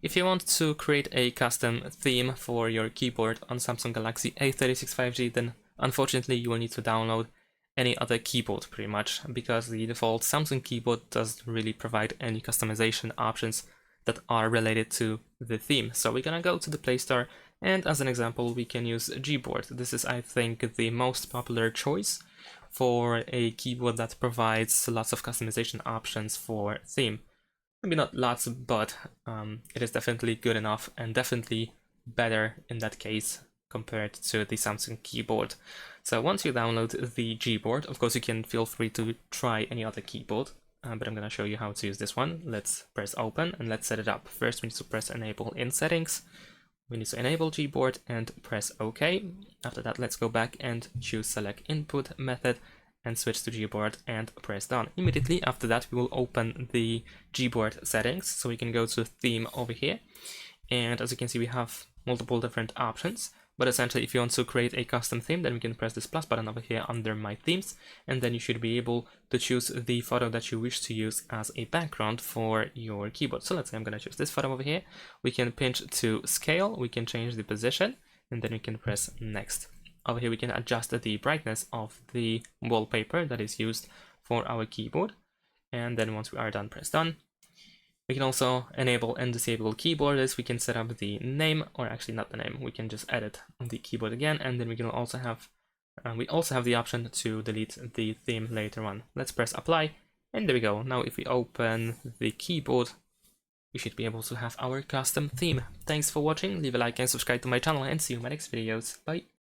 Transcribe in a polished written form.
If you want to create a custom theme for your keyboard on Samsung Galaxy A36 5G, then unfortunately you will need to download any other keyboard pretty much, because the default Samsung keyboard doesn't really provide any customization options that are related to the theme. So we're gonna go to the Play Store, and as an example we can use Gboard. This is, I think, the most popular choice for a keyboard that provides lots of customization options for theme. Maybe not lots, but it is definitely good enough, and definitely better in that case compared to the Samsung keyboard. So once you download the Gboard, of course you can feel free to try any other keyboard, but I'm going to show you how to use this one. Let's press open and let's set it up. First we need to press enable in settings. We need to enable Gboard and press OK. After that, let's go back and choose select input method and switch to Gboard and press done. Immediately after that, we will open the Gboard settings. So we can go to theme over here. And as you can see, we have multiple different options. But essentially, if you want to create a custom theme, then we can press this plus button over here under My Themes, and then you should be able to choose the photo that you wish to use as a background for your keyboard. So let's say I'm going to choose this photo over here. We can pinch to scale, we can change the position, and then we can press next. Over here we can adjust the brightness of the wallpaper that is used for our keyboard, and then once we are done, press done. We can also enable and disable keyboards. We can set up the name, or actually not the name, we can just edit the keyboard again, and then we can also have the option to delete the theme later on. Let's press apply, and there we go. Now if we open the keyboard, we should be able to have our custom theme. Thanks for watching, leave a like and subscribe to my channel, and see you in my next videos. Bye!